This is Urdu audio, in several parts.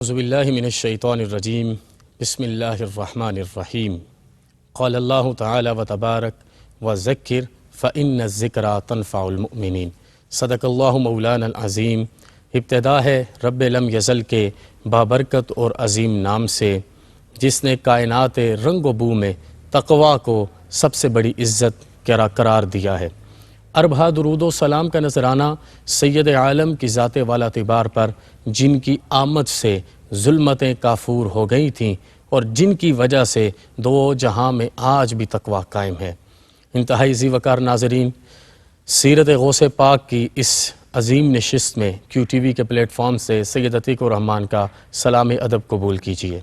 اعوذ باللہ من الشیطان الرجیم بسم اللہ الرحمن الرحیم قال اللہ تعالی و تبارک وذکر فإن الذکرى تنفع المؤمنین۔ صدق اللہ مولانا العظیم۔ ابتدا ہے رب لم یزل کے بابرکت اور عظیم نام سے، جس نے کائنات رنگ و بو میں تقوی کو سب سے بڑی عزت قرار دیا ہے۔ اربھا درود و سلام کا نذرانہ سید عالم کی ذات والا اعتبار پر، جن کی آمد سے ظلمتیں کافور ہو گئی تھیں اور جن کی وجہ سے دو جہاں میں آج بھی تقوی قائم ہے۔ انتہائی ذی وقار ناظرین، سیرت غوث پاک کی اس عظیم نشست میں کیو ٹی وی کے پلیٹ فارم سے سید عتیق الرحمن کا سلام ادب قبول کیجیے۔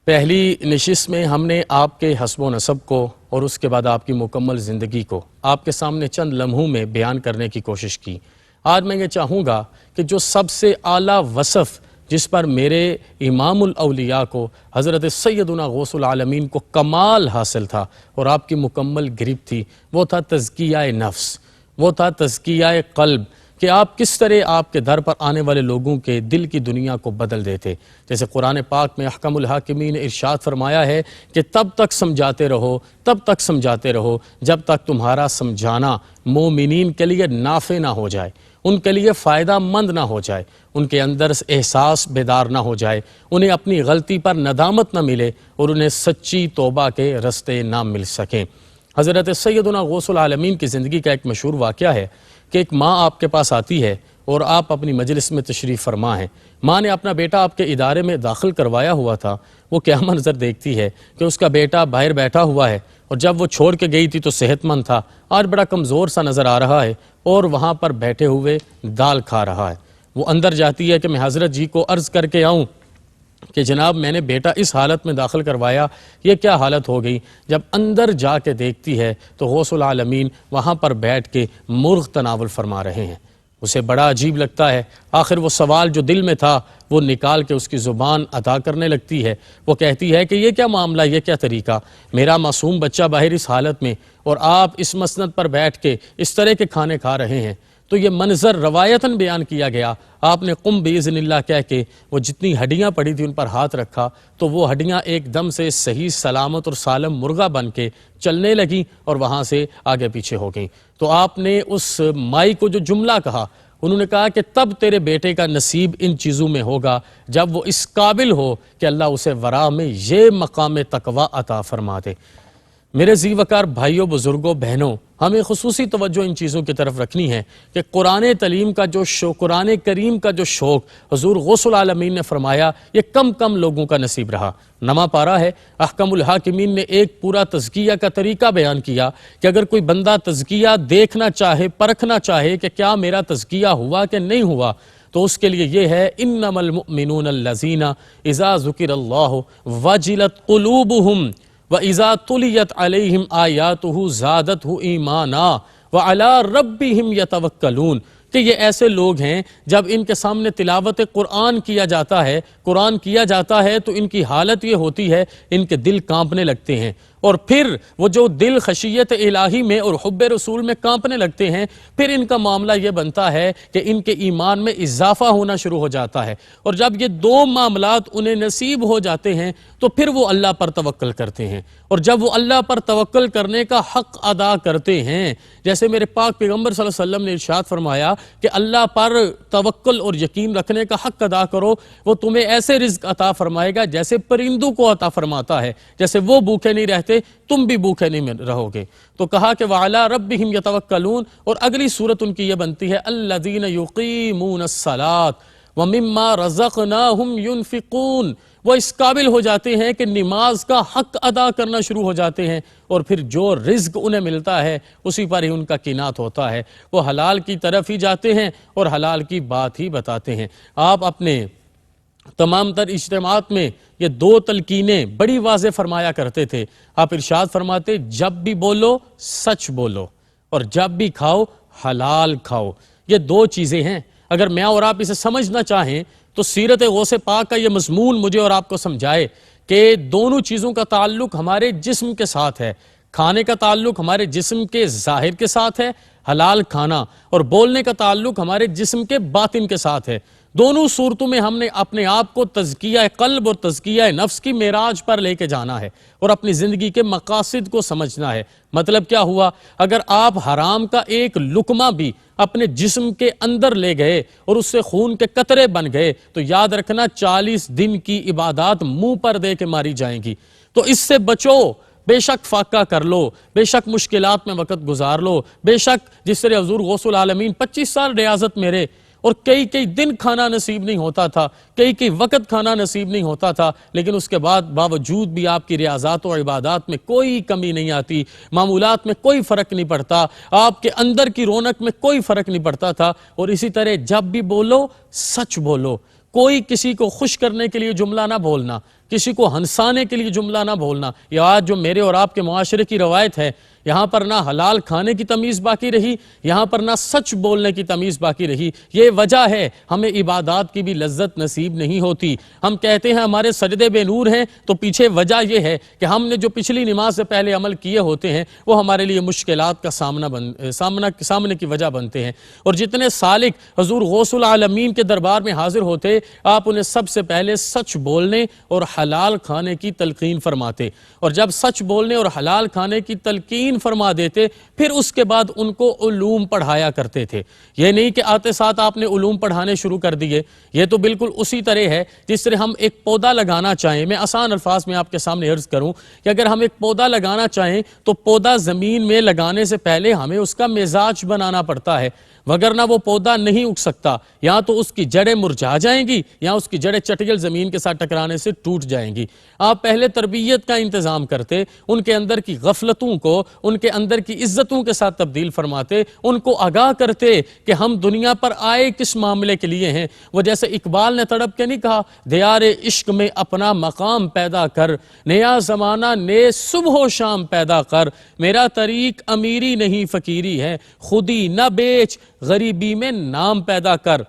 پہلی نشست میں ہم نے آپ کے حسب و نسب کو اور اس کے بعد آپ کی مکمل زندگی کو آپ کے سامنے چند لمحوں میں بیان کرنے کی کوشش کی۔ آج میں یہ چاہوں گا کہ جو سب سے اعلیٰ وصف جس پر میرے امام الاولیاء کو حضرت سیدنا غوث العالمین کو کمال حاصل تھا اور آپ کی مکمل گرفت تھی، وہ تھا تزکیہ نفس، وہ تھا تزکیہ قلب، کہ آپ کس طرح آپ کے در پر آنے والے لوگوں کے دل کی دنیا کو بدل دیتے۔ جیسے قرآن پاک میں احکم الحاکمین نے ارشاد فرمایا ہے کہ تب تک سمجھاتے رہو جب تک تمہارا سمجھانا مومنین کے لیے نافع نہ ہو جائے، ان کے لیے فائدہ مند نہ ہو جائے، ان کے اندر احساس بیدار نہ ہو جائے، انہیں اپنی غلطی پر ندامت نہ ملے اور انہیں سچی توبہ کے رستے نہ مل سکیں۔ حضرت سیدنا غوث العالمین کی زندگی کا ایک مشہور واقعہ ہے کہ ایک ماں آپ کے پاس آتی ہے اور آپ اپنی مجلس میں تشریف فرما ہیں۔ ماں نے اپنا بیٹا آپ کے ادارے میں داخل کروایا ہوا تھا۔ وہ کیا منظر دیکھتی ہے کہ اس کا بیٹا باہر بیٹھا ہوا ہے، اور جب وہ چھوڑ کے گئی تھی تو صحت مند تھا، آج بڑا کمزور سا نظر آ رہا ہے اور وہاں پر بیٹھے ہوئے دال کھا رہا ہے۔ وہ اندر جاتی ہے کہ میں حضرت جی کو عرض کر کے آؤں کہ جناب میں نے بیٹا اس حالت میں داخل کروایا، یہ کیا حالت ہو گئی؟ جب اندر جا کے دیکھتی ہے تو غوث العالمین وہاں پر بیٹھ کے مرغ تناول فرما رہے ہیں۔ اسے بڑا عجیب لگتا ہے، آخر وہ سوال جو دل میں تھا وہ نکال کے اس کی زبان ادا کرنے لگتی ہے۔ وہ کہتی ہے کہ یہ کیا معاملہ، یہ کیا طریقہ، میرا معصوم بچہ باہر اس حالت میں اور آپ اس مسند پر بیٹھ کے اس طرح کے کھانے کھا رہے ہیں۔ تو یہ منظر روایتاً بیان کیا گیا۔ آپ نے قم باذن اللہ کہہ کے وہ جتنی ہڈیاں پڑی تھی ان پر ہاتھ رکھا تو وہ ہڈیاں ایک دم سے صحیح سلامت اور سالم مرغا بن کے چلنے لگیں اور وہاں سے آگے پیچھے ہو گئیں۔ تو آپ نے اس مائی کو جو جملہ کہا، انہوں نے کہا کہ تب تیرے بیٹے کا نصیب ان چیزوں میں ہوگا جب وہ اس قابل ہو کہ اللہ اسے ورا میں یہ مقام تقوی عطا فرما دے۔ میرے ذی وقار بھائیوں، بزرگوں، بہنوں، ہمیں خصوصی توجہ ان چیزوں کی طرف رکھنی ہے کہ قرآن کریم کا جو شوق حضور غوث العالمین نے فرمایا، یہ کم لوگوں کا نصیب رہا۔ نواں پارہ ہے، احکم الحاکمین نے ایک پورا تزکیہ کا طریقہ بیان کیا کہ اگر کوئی بندہ تزکیہ دیکھنا چاہے، پرکھنا چاہے کہ کیا میرا تزکیہ ہوا کہ نہیں ہوا، تو اس کے لیے یہ ہے انما المؤمنون الذین اذا ذکر اللہ وجلت قلوبہم وَإِذَا تُلِيَتْ عَلَيْهِمْ آيَاتُهُ زَادَتْهُ إِيمَانًا وَعَلَىٰ رَبِّهِمْ يَتَوَكَّلُونَ، کہ یہ ایسے لوگ ہیں جب ان کے سامنے تلاوت قرآن کیا جاتا ہے تو ان کی حالت یہ ہوتی ہے، ان کے دل کانپنے لگتے ہیں، اور پھر وہ جو دل خشیت الہی میں اور حب رسول میں کانپنے لگتے ہیں، پھر ان کا معاملہ یہ بنتا ہے کہ ان کے ایمان میں اضافہ ہونا شروع ہو جاتا ہے، اور جب یہ دو معاملات انہیں نصیب ہو جاتے ہیں تو پھر وہ اللہ پر توکل کرتے ہیں، اور جب وہ اللہ پر توکل کرنے کا حق ادا کرتے ہیں، جیسے میرے پاک پیغمبر صلی اللہ علیہ وسلم نے ارشاد فرمایا کہ اللہ پر توکل اور یقین رکھنے کا حق ادا کرو، وہ تمہیں ایسے رزق عطا فرمائے گا جیسے پرندوں کو عطا فرماتا ہے، جیسے وہ بھوکے نہیں رہتے تم بھی بھوکے نہیں رہو گے۔ تو کہا کہ وَعَلَىٰ رَبِّهِمْ يَتَوَكَّلُونَ، اور اگلی صورت ان کی یہ بنتی ہے الَّذِينَ يُقِيمُونَ الصَّلَاةَ وَمِمَّا رَزَقْنَاهُمْ يُنْفِقُونَ، وہ اس قابل ہو جاتے ہیں کہ نماز کا حق ادا کرنا شروع ہو جاتے ہیں، اور پھر جو رزق انہیں ملتا ہے اسی پر ہی ان کا قناعت ہوتا ہے، وہ حلال کی طرف ہی جاتے ہیں اور حلال کی بات ہی بتاتے ہیں۔ آپ اپنے تمام تر اجتماعات میں یہ دو تلقینیں بڑی واضح فرمایا کرتے تھے۔ آپ ارشاد فرماتے جب بھی بولو سچ بولو، اور جب بھی کھاؤ حلال کھاؤ۔ یہ دو چیزیں ہیں، اگر میں اور آپ اسے سمجھنا چاہیں تو سیرت غوث پاک کا یہ مضمون مجھے اور آپ کو سمجھائے کہ دونوں چیزوں کا تعلق ہمارے جسم کے ساتھ ہے۔ کھانے کا تعلق ہمارے جسم کے ظاہر کے ساتھ ہے، حلال کھانا، اور بولنے کا تعلق ہمارے جسم کے باطن کے ساتھ ہے۔ دونوں صورتوں میں ہم نے اپنے آپ کو تزکیہ قلب اور تزکیہ نفس کی معراج پر لے کے جانا ہے اور اپنی زندگی کے مقاصد کو سمجھنا ہے۔ مطلب کیا ہوا؟ اگر آپ حرام کا ایک لقمہ بھی اپنے جسم کے اندر لے گئے اور اس سے خون کے قطرے بن گئے تو یاد رکھنا 40 دن کی عبادات منہ پر دے کے ماری جائیں گی۔ تو اس سے بچو، بے شک فاقہ کر لو، بے شک مشکلات میں وقت گزار لو، بے شک جس طرح حضور غوث العالمین 25 سال ریاضت میں رہے اور کئی دن کھانا نصیب نہیں ہوتا تھا، کئی وقت کھانا نصیب نہیں ہوتا تھا، لیکن اس کے بعد باوجود بھی آپ کی ریاضات و عبادات میں کوئی کمی نہیں آتی، معمولات میں کوئی فرق نہیں پڑتا، آپ کے اندر کی رونق میں کوئی فرق نہیں پڑتا تھا۔ اور اسی طرح جب بھی بولو سچ بولو، کوئی کسی کو خوش کرنے کے لیے جملہ نہ بولنا، کسی کو ہنسانے کے لیے جملہ نہ بولنا۔ یہ آج جو میرے اور آپ کے معاشرے کی روایت ہے، یہاں پر نہ حلال کھانے کی تمیز باقی رہی، یہاں پر نہ سچ بولنے کی تمیز باقی رہی۔ یہ وجہ ہے ہمیں عبادات کی بھی لذت نصیب نہیں ہوتی۔ ہم کہتے ہیں ہمارے سجدے بے نور ہیں، تو پیچھے وجہ یہ ہے کہ ہم نے جو پچھلی نماز سے پہلے عمل کیے ہوتے ہیں وہ ہمارے لیے مشکلات کا سامنے کی وجہ بنتے ہیں۔ اور جتنے سالک حضور غوث العالمین کے دربار میں حاضر ہوتے، آپ انہیں سب سے پہلے سچ بولنے اور حلال کھانے کی تلقین فرماتے، اور جب سچ بولنے اور حلال کھانے کی تلقین فرما دیتے پھر اس کے بعد ان کو علوم پڑھایا کرتے تھے۔ یہ نہیں کہ آتے ساتھ آپ نے علوم پڑھانے شروع کر دیے، یہ تو بالکل اسی طرح ہے جس طرح ہم ایک پودا لگانا چاہیں۔ میں آسان الفاظ میں آپ کے سامنے عرض کروں کہ اگر ہم ایک پودا لگانا چاہیں تو پودا زمین میں لگانے سے پہلے ہمیں اس کا مزاج بنانا پڑتا ہے، وگرنہ وہ پودا نہیں اگ سکتا، یا تو اس کی جڑیں مرجھا جائیں گی یا اس کی جڑیں چٹیل زمین کے ساتھ ٹکرانے سے ٹوٹ جائیں گی۔ آپ پہلے تربیت کا انتظام کرتے، ان کے اندر کی غفلتوں کو ان کے اندر کی عزتوں کے ساتھ تبدیل فرماتے، ان کو آگاہ کرتے کہ ہم دنیا پر آئے کس معاملے کے لیے ہیں۔ وہ جیسے اقبال نے تڑپ کے نہیں کہا، دیار عشق میں اپنا مقام پیدا کر، نیا زمانہ نئے صبح و شام پیدا کر، میرا طریق امیری نہیں فقیری ہے، خودی نہ بیچ غریبی میں نام پیدا کر۔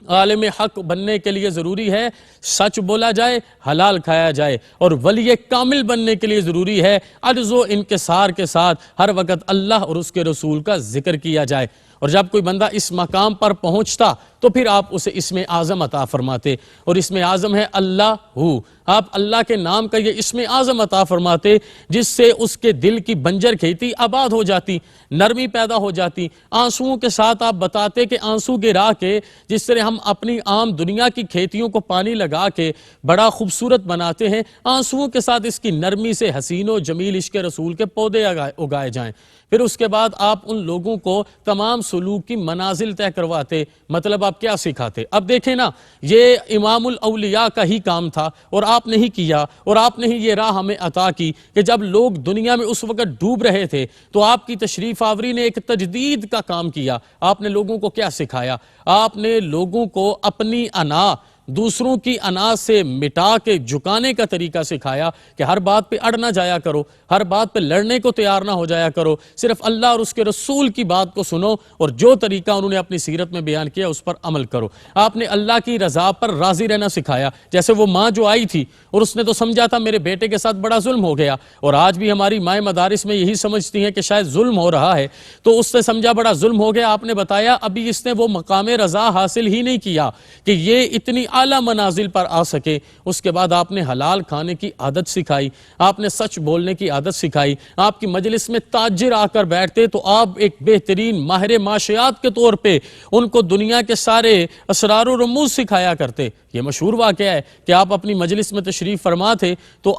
عالم حق بننے کے لیے ضروری ہے سچ بولا جائے، حلال کھایا جائے، اور ولی کامل بننے کے لیے ضروری ہے عجز و انکسار کے ساتھ ہر وقت اللہ اور اس کے رسول کا ذکر کیا جائے۔ اور جب کوئی بندہ اس مقام پر پہنچتا تو پھر آپ اسے اسم اعظم عطا فرماتے، اور اسم اعظم ہے اللہ ہو۔ آپ اللہ کے نام کا یہ اسم اعظم عطا فرماتے جس سے اس کے دل کی بنجر کھیتی آباد ہو جاتی، نرمی پیدا ہو جاتی۔ آنسوؤں کے ساتھ آپ بتاتے کہ آنسو گرا کے جس طرح ہم اپنی عام دنیا کی کھیتیوں کو پانی لگا کے بڑا خوبصورت بناتے ہیں، آنسوؤں کے ساتھ اس کی نرمی سے حسین و جمیل عشق رسول کے پودے اگائے جائیں۔ پھر اس کے بعد آپ ان لوگوں کو تمام سلوک کی منازل طے کرواتے۔ مطلب آپ کیا سکھاتے؟ اب دیکھیں نا، یہ امام الاولیاء کا ہی کام تھا اور آپ نے ہی کیا، اور آپ نے ہی یہ راہ ہمیں عطا کی کہ جب لوگ دنیا میں اس وقت ڈوب رہے تھے تو آپ کی تشریف آوری نے ایک تجدید کا کام کیا۔ آپ نے لوگوں کو کیا سکھایا؟ آپ نے لوگوں کو اپنی انا دوسروں کی انا سے مٹا کے جھکانے کا طریقہ سکھایا کہ ہر بات پہ اڑ نہ جایا کرو، ہر بات پہ لڑنے کو تیار نہ ہو جایا کرو، صرف اللہ اور اس کے رسول کی بات کو سنو اور جو طریقہ انہوں نے اپنی سیرت میں بیان کیا اس پر عمل کرو۔ آپ نے اللہ کی رضا پر راضی رہنا سکھایا۔ جیسے وہ ماں جو آئی تھی اور اس نے تو سمجھا تھا میرے بیٹے کے ساتھ بڑا ظلم ہو گیا، اور آج بھی ہماری مائیں مدارس میں یہی سمجھتی ہیں کہ شاید ظلم ہو رہا ہے، تو اس نے سمجھا بڑا ظلم ہو گیا۔ آپ نے بتایا ابھی اس نے وہ مقام رضا حاصل ہی نہیں کیا کہ یہ اتنی اعلیٰ منازل پر آ سکے۔ اس کے بعد آپ نے حلال کھانے کی عادت سکھائی، آپ نے سچ بولنے کی عادت سکھائی۔ آپ کی مجلس میں تاجر آ کر بیٹھتے تو آپ ایک بہترین ماہر معاشیات کے طور پہ ان کو دنیا کے سارے اسرار و رموز سکھایا کرتے۔ یہ مشہور واقعہ ہے کہ آپ اپنی مجلس میں تشریف فرما تھے تو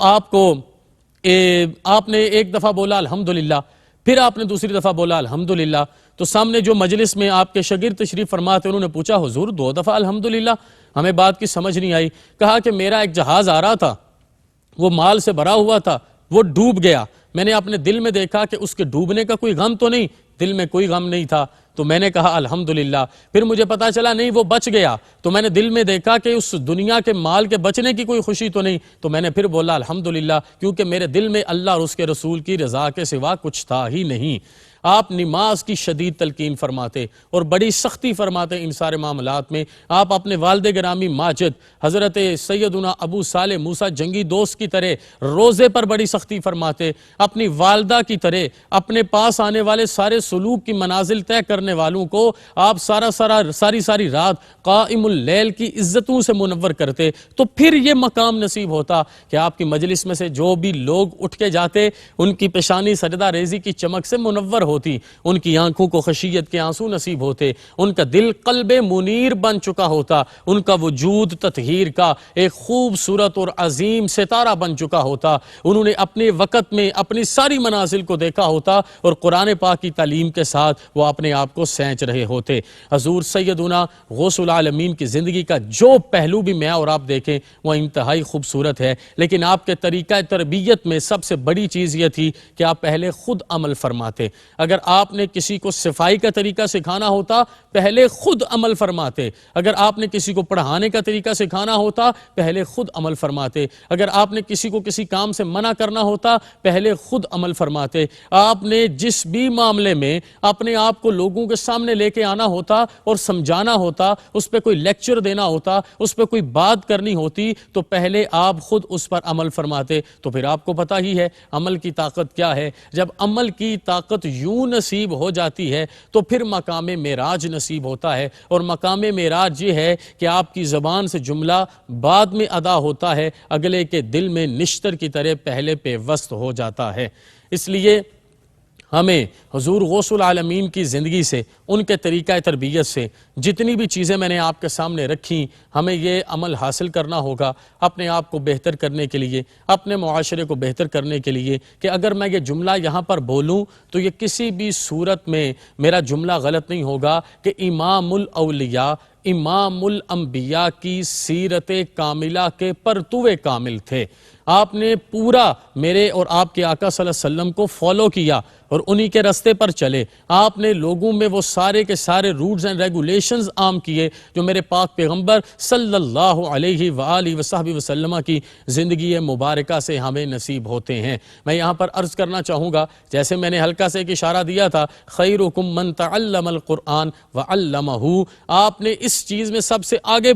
آپ نے ایک دفعہ بولا الحمدللہ، پھر آپ نے دوسری دفعہ بولا الحمدللہ، تو سامنے جو مجلس میں آپ کے شاگرد تشریف فرما تھے انہوں نے پوچھا حضور 2 دفعہ الحمدللہ؟ ہمیں بات کی سمجھ نہیں آئی۔ کہا کہ میرا ایک جہاز آ رہا تھا، وہ مال سے بھرا ہوا تھا، وہ ڈوب گیا، میں نے اپنے دل میں دیکھا کہ اس کے ڈوبنے کا کوئی غم تو نہیں، دل میں کوئی غم نہیں تھا، تو میں نے کہا الحمدللہ۔ پھر مجھے پتا چلا نہیں وہ بچ گیا، تو میں نے دل میں دیکھا کہ اس دنیا کے مال کے بچنے کی کوئی خوشی تو نہیں، تو میں نے پھر بولا الحمدللہ، کیونکہ میرے دل میں اللہ اور اس کے رسول کی رضا کے سوا کچھ تھا ہی نہیں۔ آپ نماز کی شدید تلقین فرماتے اور بڑی سختی فرماتے ان سارے معاملات میں۔ آپ اپنے والد گرامی ماجد حضرت سیدنا ابو صالح موسیٰ جنگی دوست کی طرح روزے پر بڑی سختی فرماتے، اپنی والدہ کی طرح اپنے پاس آنے والے سارے سلوک کی منازل طے کرنے والوں کو آپ ساری رات قائم اللیل کی عزتوں سے منور کرتے، تو پھر یہ مقام نصیب ہوتا کہ آپ کی مجلس میں سے جو بھی لوگ اٹھ کے جاتے ان کی پیشانی سجدہ ریزی کی چمک سے منور ہوتی، ان کی آنکھوں کو خشیت کے آنسو نصیب ہوتے، ان کا دل قلب منیر بن چکا ہوتا، ان کا وجود تطہیر کا ایک خوبصورت اور عظیم ستارہ بن چکا ہوتا، انہوں نے اپنے وقت میں اپنی ساری منازل کو دیکھا ہوتا اور قرآن پاک کی تعلیم کے ساتھ وہ اپنے آپ کو سینچ رہے ہوتے۔ حضور سیدنا غوث العالمین کی زندگی کا جو پہلو بھی میں اور آپ دیکھیں وہ انتہائی خوبصورت ہے، لیکن آپ کے طریقہ تربیت میں سب سے بڑی چیز یہ تھی کہ آپ پہلے خود عمل فرماتے۔ اگر آپ نے کسی کو صفائی کا طریقہ سکھانا ہوتا پہلے خود عمل فرماتے، اگر آپ نے کسی کو پڑھانے کا طریقہ سکھانا ہوتا پہلے خود عمل فرماتے، اگر آپ نے کسی کو کسی کام سے منع کرنا ہوتا پہلے خود عمل فرماتے، آپ نے جس بھی معاملے میں اپنے آپ کو لوگوں کے سامنے لے کے آنا ہوتا اور سمجھانا ہوتا، اس پہ کوئی لیکچر دینا ہوتا، اس پہ کوئی بات کرنی ہوتی تو پہلے آپ خود اس پر عمل فرماتے۔ تو پھر آپ کو پتہ ہی ہے عمل کی طاقت کیا ہے۔ جب عمل کی طاقت یوں نصیب ہو جاتی ہے تو پھر مقام معراج نصیب ہوتا ہے، اور مقام معراج یہ ہے کہ آپ کی زبان سے جملہ بعد میں ادا ہوتا ہے، اگلے کے دل میں نشتر کی طرح پہلے پیوست ہو جاتا ہے۔ اس لیے ہمیں حضور غوث العالمین کی زندگی سے، ان کے طریقہ تربیت سے جتنی بھی چیزیں میں نے آپ کے سامنے رکھی، ہمیں یہ عمل حاصل کرنا ہوگا اپنے آپ کو بہتر کرنے کے لیے، اپنے معاشرے کو بہتر کرنے کے لیے، کہ اگر میں یہ جملہ یہاں پر بولوں تو یہ کسی بھی صورت میں میرا جملہ غلط نہیں ہوگا کہ امام الاولیاء، امام الانبیاء کی سیرت کاملہ کے پرتو کامل تھے۔ آپ نے پورا میرے اور آپ کے آقا صلی اللہ علیہ وسلم کو فالو کیا اور انہی کے رستے پر چلے۔ آپ نے لوگوں میں وہ سارے کے سارے رولز اینڈ ریگولیشنز عام کیے جو میرے پاک پیغمبر صلی اللہ علیہ وآلہ وصحبہ وسلم کی زندگی مبارکہ سے ہمیں نصیب ہوتے ہیں۔ میں یہاں پر عرض کرنا چاہوں گا، جیسے میں نے ہلکا سے ایک اشارہ دیا تھا، خیرکم من تعلم القرآن وعلمہ، آپ نے اس چیز میں سب سے آگے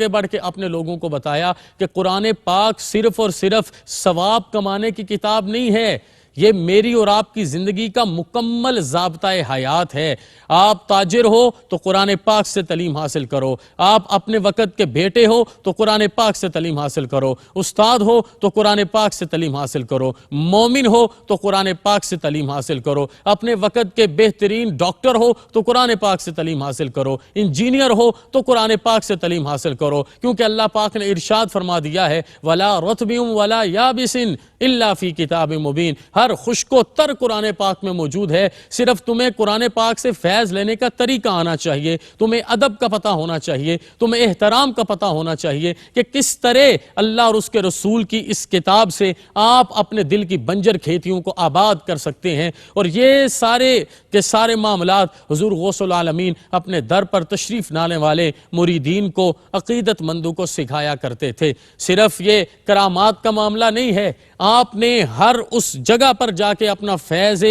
بڑھ کے اپنے لوگوں کو بتایا کہ قرآن پاک صرف اور صرف ثواب کمانے کی کتاب نہیں ہے، یہ میری اور آپ کی زندگی کا مکمل ضابطہ حیات ہے۔ آپ تاجر ہو تو قرآن پاک سے تعلیم حاصل کرو، آپ اپنے وقت کے بیٹے ہو تو قرآن پاک سے تعلیم حاصل کرو، استاد ہو تو قرآن پاک سے تعلیم حاصل کرو، مومن ہو تو قرآن پاک سے تعلیم حاصل کرو، اپنے وقت کے بہترین ڈاکٹر ہو تو قرآن پاک سے تعلیم حاصل کرو، انجینئر ہو تو قرآن پاک سے تعلیم حاصل کرو، کیونکہ اللہ پاک نے ارشاد فرما دیا ہے وَلَا رَطْبٍ وَلَا يَابِسٍ إِلَّا فِي كِتَابٍ مُبِينٍ، ہر خشک و تر قرآن پاک میں موجود ہے، صرف تمہیں قرآن پاک سے فیض لینے کا طریقہ آنا چاہیے، تمہیں ادب کا پتہ ہونا چاہیے، تمہیں احترام کا پتہ ہونا چاہیے کہ کس طرح اللہ اور اس کے رسول کی اس کتاب سے آپ اپنے دل کی بنجر کھیتیوں کو آباد کر سکتے ہیں۔ اور یہ سارے کے سارے معاملات حضور غوث العالمین اپنے در پر تشریف لانے والے مریدین کو، عقیدت مندوں کو سکھایا کرتے تھے۔ صرف یہ کرامات کا معاملہ نہیں ہے، آپ نے ہر اس جگہ پر جا کے اپنا فیض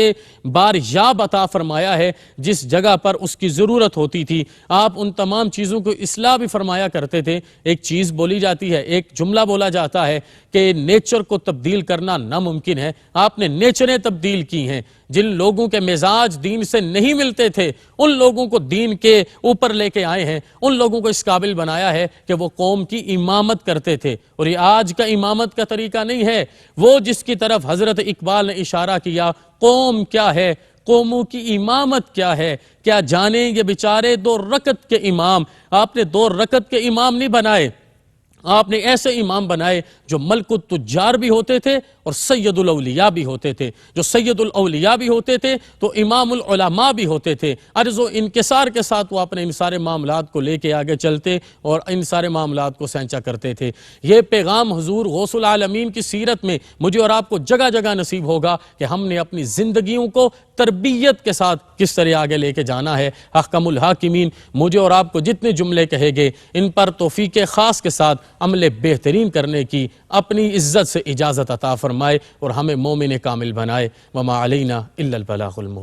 باریاب عطا فرمایا ہے جس جگہ پر اس کی ضرورت ہوتی تھی۔ آپ ان تمام چیزوں کو اصلاح بھی فرمایا کرتے تھے۔ ایک چیز بولی جاتی ہے، ایک جملہ بولا جاتا ہے کہ نیچر کو تبدیل کرنا ناممکن ہے، آپ نے نیچریں تبدیل کی ہیں۔ جن لوگوں کے مزاج دین سے نہیں ملتے تھے ان لوگوں کو دین کے اوپر لے کے آئے ہیں، ان لوگوں کو اس قابل بنایا ہے کہ وہ قوم کی امامت کرتے تھے۔ اور یہ آج کا امامت کا طریقہ نہیں ہے، وہ جس کی طرف حضرت اقبال نے اشارہ کیا، قوم کیا ہے، قوموں کی امامت کیا ہے، کیا جانیں یہ بیچارے 2 رکعت کے امام۔ آپ نے 2 رکعت کے امام نہیں بنائے، آپ نے ایسے امام بنائے جو ملک التجار بھی ہوتے تھے اور سید الاولیاء بھی ہوتے تھے۔ جو سید الاولیاء بھی ہوتے تھے تو امام العلماء بھی ہوتے تھے۔ عرض و انکسار کے ساتھ وہ اپنے ان سارے معاملات کو لے کے آگے چلتے اور ان سارے معاملات کو سینچا کرتے تھے۔ یہ پیغام حضور غوث العالمین کی سیرت میں مجھے اور آپ کو جگہ جگہ نصیب ہوگا کہ ہم نے اپنی زندگیوں کو تربیت کے ساتھ کس طرح آگے لے کے جانا ہے۔ احکم الحاکمین مجھے اور آپ کو جتنے جملے کہے گے ان پر توفیق خاص کے ساتھ عمل بہترین کرنے کی اپنی عزت سے اجازت عطا فرمائے اور ہمیں مومن کامل بنائے۔ وما علینا الا البلاغ المبین۔